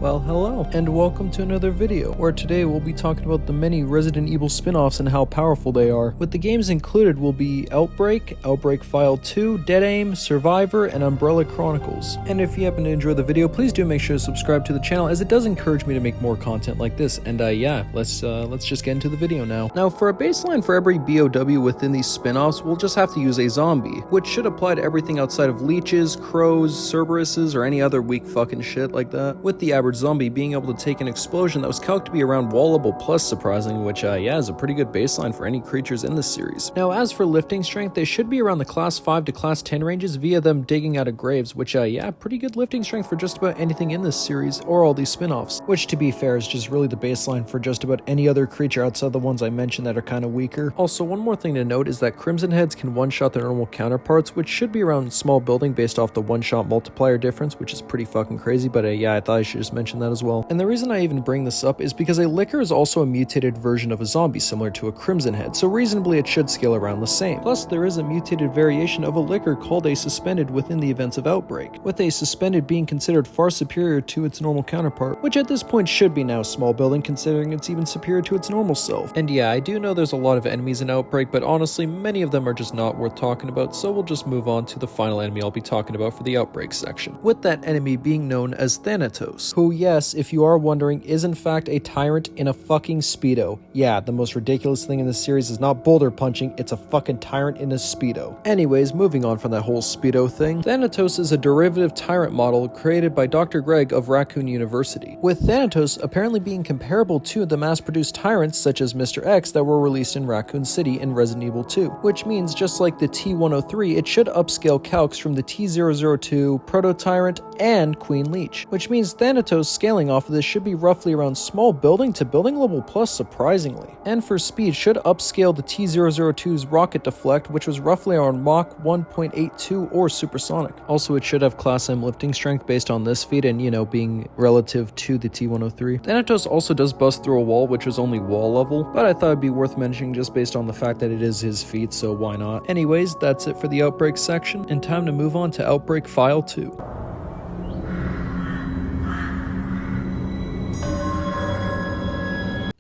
Well, hello, and welcome to another video, where today we'll be talking about the many Resident Evil spin-offs and how powerful they are. With the games included will be Outbreak, Outbreak File 2, Dead Aim, Survivor, and Umbrella Chronicles. And if you happen to enjoy the video, please do make sure to subscribe to the channel, as it does encourage me to make more content like this. And yeah, let's just get into the video now. Now, for a baseline for every BOW within these spin-offs, we'll just have to use a zombie, which should apply to everything outside of leeches, crows, Cerberuses, or any other weak fucking shit like that, with the average zombie being able to take an explosion that was calculated to be around wallable plus, surprisingly, which yeah, is a pretty good baseline for any creatures in this series. Now, as for lifting strength, they should be around the class 5 to class 10 ranges via them digging out of graves, which yeah, pretty good lifting strength for just about anything in this series or all these spin-offs, which to be fair is just really the baseline for just about any other creature outside the ones I mentioned that are kind of weaker. Also, one more thing to note is that Crimson Heads can one-shot their normal counterparts, which should be around small building based off the one-shot multiplier difference, which is pretty fucking crazy, but yeah, I thought I should just mention that as well. And the reason I even bring this up is because a Licker is also a mutated version of a zombie similar to a Crimson Head, so reasonably it should scale around the same. Plus, there is a mutated variation of a Licker called a Suspended within the events of Outbreak, with a Suspended being considered far superior to its normal counterpart, which at this point should be now small building considering it's even superior to its normal self. And yeah, I do know there's a lot of enemies in Outbreak, but honestly, many of them are just not worth talking about, so we'll just move on to the final enemy I'll be talking about for the Outbreak section, with that enemy being known as Thanatos, who, yes, if you are wondering, is in fact a tyrant in a fucking Speedo. Yeah, the most ridiculous thing in this series is not boulder punching, it's a fucking tyrant in a Speedo. Anyways, moving on from that whole Speedo thing, Thanatos is a derivative tyrant model created by Dr. Greg of Raccoon University, with Thanatos apparently being comparable to the mass-produced tyrants such as Mr. X that were released in Raccoon City in Resident Evil 2, which means just like the T-103, it should upscale calcs from the T-002, Proto-Tyrant, and Queen Leech, which means Thanatos scaling off of this should be roughly around small building to building level plus, surprisingly. And for speed, should upscale the T-002's rocket deflect, which was roughly around Mach 1.82 or supersonic. Also, it should have class M lifting strength based on this feat and, you know, being relative to the T-103. Thanatos also does bust through a wall, which was only wall level, but I thought it'd be worth mentioning just based on the fact that it is his feat, so why not? Anyways, that's it for the Outbreak section, and time to move on to Outbreak File 2.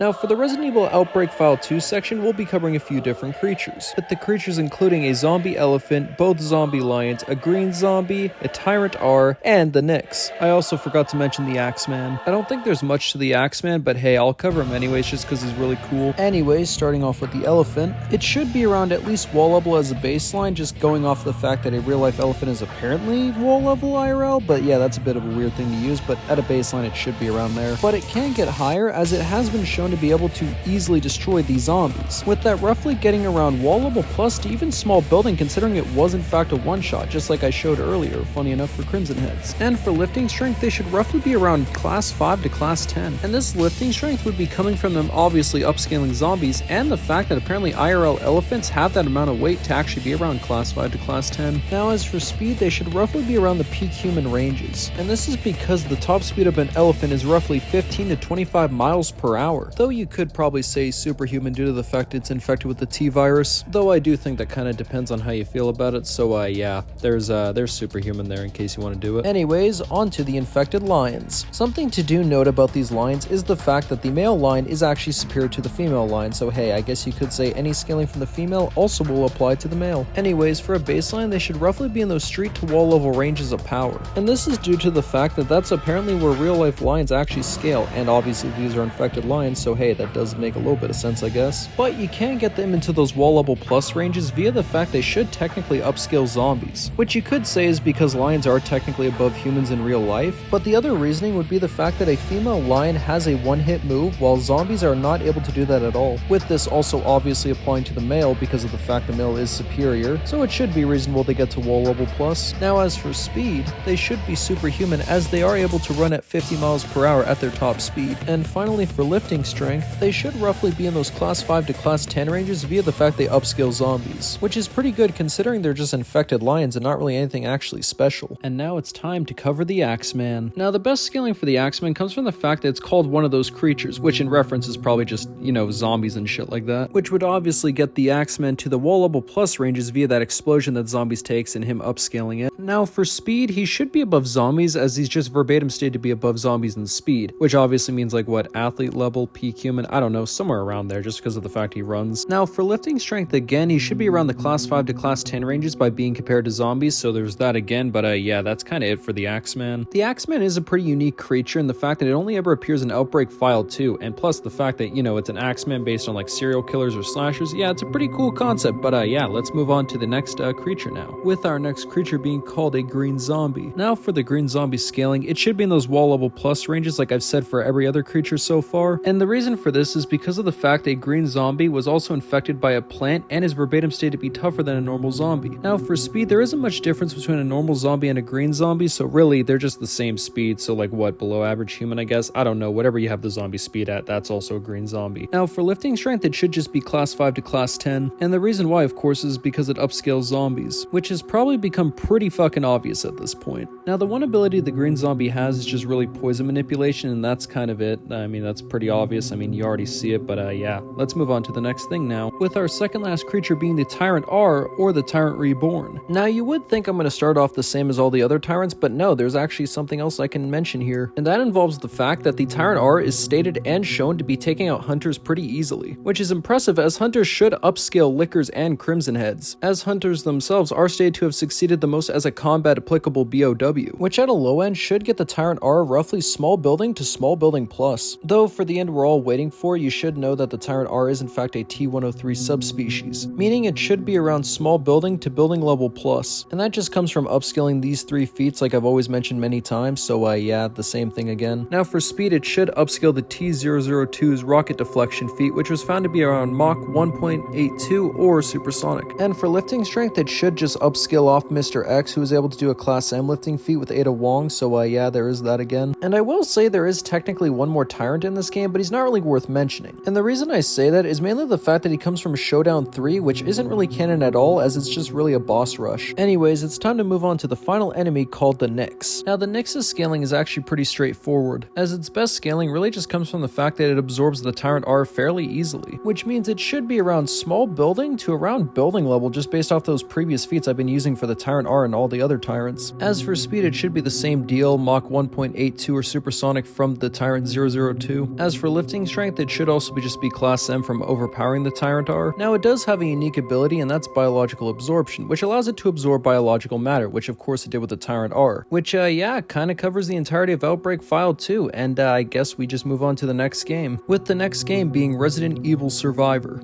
Now, for the Resident Evil Outbreak File 2 section, we'll be covering a few different creatures, with the creatures including a zombie elephant, both zombie lions, a green zombie, a tyrant R, and the Nyx. I also forgot to mention the Axeman. I don't think there's much to the Axeman, but hey, I'll cover him anyways just because he's really cool. Anyways, starting off with the elephant, it should be around at least wall level as a baseline, just going off the fact that a real-life elephant is apparently wall level IRL, but yeah, that's a bit of a weird thing to use, but at a baseline it should be around there. But it can get higher, as it has been shown to be able to easily destroy these zombies, with that roughly getting around wall level plus to even small building, considering it was in fact a one-shot, just like I showed earlier, funny enough for Crimson Heads. And for lifting strength, they should roughly be around class 5 to class 10, and this lifting strength would be coming from them obviously upscaling zombies and the fact that apparently IRL elephants have that amount of weight to actually be around class 5 to class 10. Now, as for speed, they should roughly be around the peak human ranges, and this is because the top speed of an elephant is roughly 15 to 25 miles per hour, though you could probably say superhuman due to the fact it's infected with the T-virus, though I do think that kind of depends on how you feel about it, so yeah, there's superhuman there in case you want to do it. Anyways, on to the infected lions. Something to do note about these lions is the fact that the male lion is actually superior to the female lion, so hey, I guess you could say any scaling from the female also will apply to the male. Anyways, for a baseline, they should roughly be in those street to wall level ranges of power, and this is due to the fact that that's apparently where real life lions actually scale, and obviously these are infected lions, so hey, that does make a little bit of sense, I guess. But you can get them into those wall level plus ranges via the fact they should technically upscale zombies, which you could say is because lions are technically above humans in real life, but the other reasoning would be the fact that a female lion has a one-hit move while zombies are not able to do that at all, with this also obviously applying to the male because of the fact the male is superior, so it should be reasonable to get to wall level plus. Now, as for speed, they should be superhuman as they are able to run at 50 miles per hour at their top speed. And finally, for lifting strength, strength, they should roughly be in those class 5 to class 10 ranges via the fact they upscale zombies, which is pretty good considering they're just infected lions and not really anything actually special. And now it's time to cover the Axeman. Now the best scaling for the Axeman comes from the fact that it's called one of those creatures, which in reference is probably just, zombies and shit like that, which would obviously get the Axeman to the wall level plus ranges via that explosion that zombies takes and him upscaling it. Now for speed, he should be above zombies as he's just verbatim stated to be above zombies in speed, which obviously means like what, athlete level, peak human, I don't know, somewhere around there just because of the fact he runs. Now for lifting strength again, he should be around the class 5 to class 10 ranges by being compared to zombies, so there's that again, but yeah, that's kind of it for the Axeman. The Axeman is a pretty unique creature in the fact that it only ever appears in Outbreak File 2, and plus the fact that, it's an Axeman based on like serial killers or slashers. Yeah, it's a pretty cool concept, but yeah, let's move on to the next creature now, with our next creature being called a green zombie. Now for the green zombie scaling, it should be in those wall level plus ranges like I've said for every other creature so far, and the reason for this is because of the fact a green zombie was also infected by a plant and is verbatim stated to be tougher than a normal zombie. Now for speed, there isn't much difference between a normal zombie and a green zombie, so really they're just the same speed, so like what, below average human I guess? I don't know, whatever you have the zombie speed at, that's also a green zombie. Now for lifting strength, it should just be class 5 to class 10, and the reason why of course is because it upscales zombies, which has probably become pretty fucking obvious at this point. Now the one ability the green zombie has is just really poison manipulation, and that's kind of it. I mean, that's pretty obvious, I mean you already see it, but yeah, let's move on to the next thing now, with our second last creature being the Tyrant R, or the Tyrant Reborn. Now you would think I'm going to start off the same as all the other tyrants, but no, there's actually something else I can mention here, and that involves the fact that the Tyrant R is stated and shown to be taking out hunters pretty easily, which is impressive as hunters should upscale Lickers and Crimson Heads, as hunters themselves are stated to have succeeded the most as a combat applicable BOW, which at a low end should get the Tyrant R roughly small building to small building plus. Though for the end we're all waiting for, you should know that the Tyrant R is in fact a T103 subspecies, meaning it should be around small building to building level plus, and that just comes from upscaling these 3 feats like I've always mentioned many times, so yeah, the same thing again. Now for speed, it should upscale the T002's rocket deflection feat, which was found to be around Mach 1.82 or supersonic. And for lifting strength, it should just upscale off Mr. X, who was able to do a class M lifting feat with Ada Wong, so yeah, there is that again. And I will say there is technically one more tyrant in this game, but he's not really worth mentioning. And the reason I say that is mainly the fact that he comes from Showdown 3, which isn't really canon at all, as it's just really a boss rush. Anyways, it's time to move on to the final enemy called the Nyx. Now the Nyx's scaling is actually pretty straightforward, as its best scaling really just comes from the fact that it absorbs the Tyrant R fairly easily, which means it should be around small building to around building level just based off those previous feats I've been using for the Tyrant R and all the other tyrants. As for speed, it should be the same deal, Mach 1.82 or supersonic from the Tyrant 002. As for lifting strength, it should also just be class M from overpowering the Tyrant R. Now it does have a unique ability, and that's biological absorption, which allows it to absorb biological matter, which of course it did with the Tyrant R, which yeah, kind of covers the entirety of Outbreak File 2, and I guess we just move on to the next game, with the next game being Resident Evil Survivor.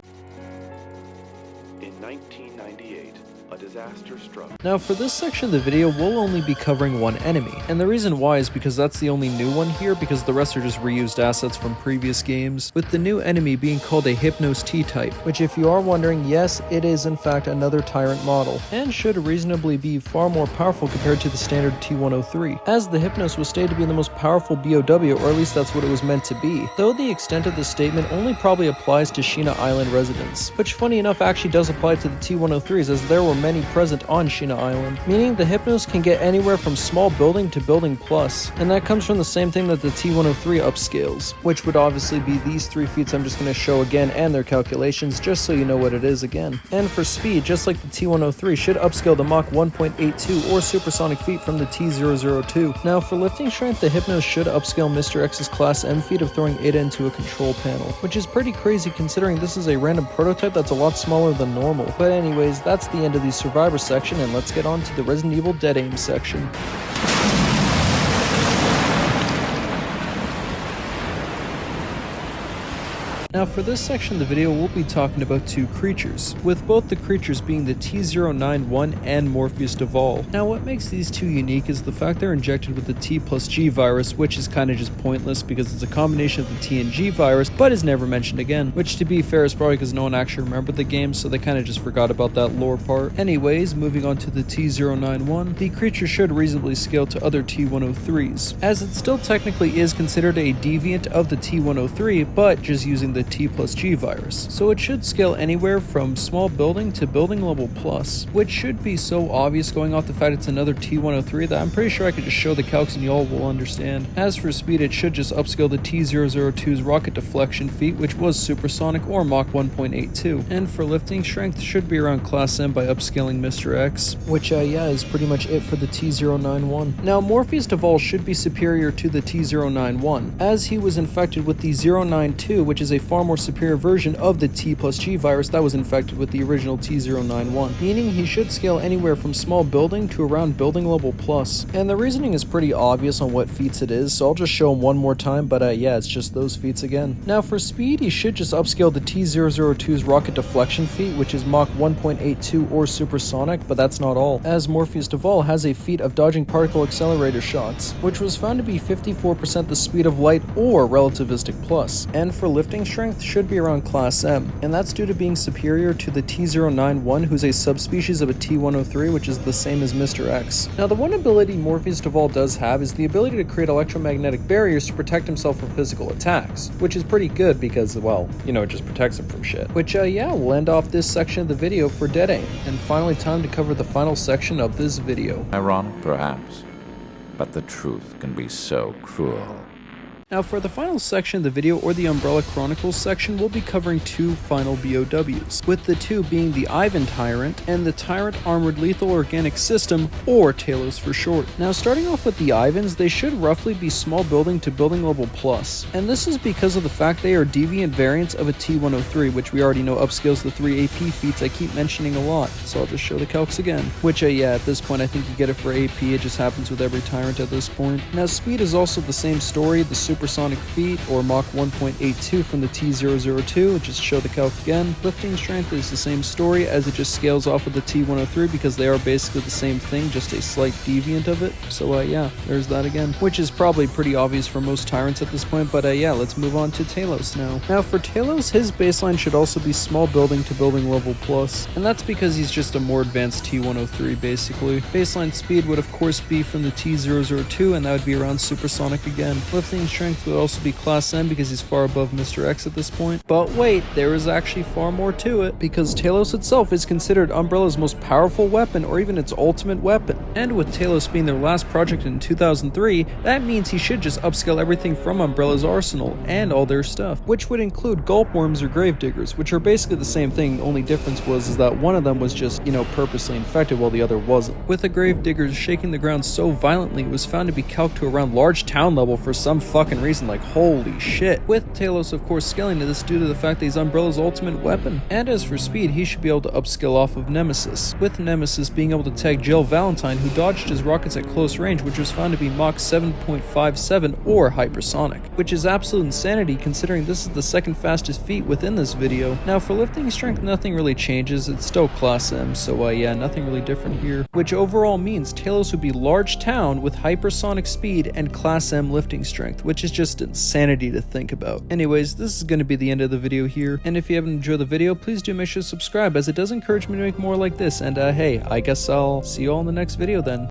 In 1998, a disaster struck. Now for this section of the video, we'll only be covering one enemy, and the reason why is because that's the only new one here, because the rest are just reused assets from previous games, with the new enemy being called a Hypnos T-type, which if you are wondering, yes, it is in fact another Tyrant model, and should reasonably be far more powerful compared to the standard T103, as the Hypnos was stated to be the most powerful BOW, or at least that's what it was meant to be, though the extent of the statement only probably applies to Sheena Island residents, which funny enough actually does apply to the T103s, as there were many present on Sheena Island, meaning the Hypnos can get anywhere from small building to building plus, and that comes from the same thing that the T103 upscales, which would obviously be these 3 feats I'm just going to show again and their calculations just so you know what it is again. And for speed, just like the T103 should upscale the Mach 1.82 or supersonic feat from the T002. Now for lifting strength, the Hypnos should upscale Mr. X's class M feat of throwing Ada into a control panel, which is pretty crazy considering this is a random prototype that's a lot smaller than normal. But anyways, that's the end of the Survivor section, and let's get on to the Resident Evil Dead Aim section. Now for this section of the video, we'll be talking about two creatures, with both the creatures being the T091 and Morpheus Duval. Now what makes these two unique is the fact they're injected with the T+G virus, which is kind of just pointless because it's a combination of the T and G virus, but is never mentioned again, which to be fair is probably because no one actually remembered the game, so they kind of just forgot about that lore part. Anyways, moving on to the T091, the creature should reasonably scale to other T103s, as it still technically is considered a deviant of the T103, but just using the T+G virus. So it should scale anywhere from small building to building level plus, which should be so obvious going off the fact it's another T103 that I'm pretty sure I could just show the calcs and y'all will understand. As for speed, it should just upscale the T002's rocket deflection feat, which was supersonic or Mach 1.82. And for lifting strength, should be around class M by upscaling Mr. X, which yeah, is pretty much it for the T091. Now Morpheus Duval should be superior to the T091, as he was infected with the 092, which is a far more superior version of the T+G virus that was infected with the original T091, meaning he should scale anywhere from small building to around building level plus. And the reasoning is pretty obvious on what feats it is, so I'll just show him one more time, but yeah, it's just those feats again. Now for speed, he should just upscale the T002's rocket deflection feat, which is Mach 1.82 or supersonic, but that's not all, as Morpheus Duval has a feat of dodging particle accelerator shots, which was found to be 54% the speed of light or relativistic plus. And for lifting strength, should be around class M, and that's due to being superior to the T091, who's a subspecies of a T103, which is the same as Mr. X. Now the one ability Morpheus Duval does have is the ability to create electromagnetic barriers to protect himself from physical attacks, which is pretty good because, well, you know, it just protects him from shit. Which yeah, we'll end off this section of the video for Dead Aim, and finally time to cover the final section of this video. Ironic, perhaps, but the truth can be so cruel. Now for the final section of the video, or the Umbrella Chronicles section, we'll be covering two final BOWs, with the two being the Ivan Tyrant and the Tyrant Armored Lethal Organic System, or Talos for short. Now starting off with the Ivans, they should roughly be small building to building level plus, and this is because of the fact they are deviant variants of a T103, which we already know upscales the 3 AP feats I keep mentioning a lot, so I'll just show the calcs again. Which yeah, at this point I think you get it for AP, it just happens with every Tyrant at this point. Now speed is also the same story, the supersonic feat, or Mach 1.82 from the T002, just show the calc again. Lifting strength is the same story, as it just scales off of the T103 because they are basically the same thing, just a slight deviant of it. So yeah, there's that again, which is probably pretty obvious for most Tyrants at this point, but yeah, let's move on to Talos now. Now for Talos, his baseline should also be small building to building level plus, and that's because he's just a more advanced T103 basically. Baseline speed would of course be from the T002, and that would be around supersonic again. Lifting strength would also be class M because he's far above Mr. X at this point. But wait, there is actually far more to it, because Talos itself is considered Umbrella's most powerful weapon, or even its ultimate weapon. And with Talos being their last project in 2003, that means he should just upscale everything from Umbrella's arsenal and all their stuff, which would include gulpworms or gravediggers, which are basically the same thing. The only difference was that one of them was just, you know, purposely infected while the other wasn't. With the gravediggers shaking the ground so violently, it was found to be calced to around large town level for some fucking reason, like holy shit. With Talos of course scaling to this due to the fact that he's Umbrella's ultimate weapon. And as for speed, he should be able to upscale off of Nemesis, with Nemesis being able to tag Jill Valentine, who dodged his rockets at close range, which was found to be Mach 7.57 or hypersonic, which is absolute insanity considering this is the second fastest feat within this video. Now for lifting strength, nothing really changes, it's still class M, so yeah, nothing really different here, which overall means Talos would be large town with hypersonic speed and class M lifting strength, which is just insanity to think about. Anyways, this is going to be the end of the video here, and if you haven't enjoyed the video, please do make sure to subscribe, as it does encourage me to make more like this, and hey, I guess I'll see you all in the next video then.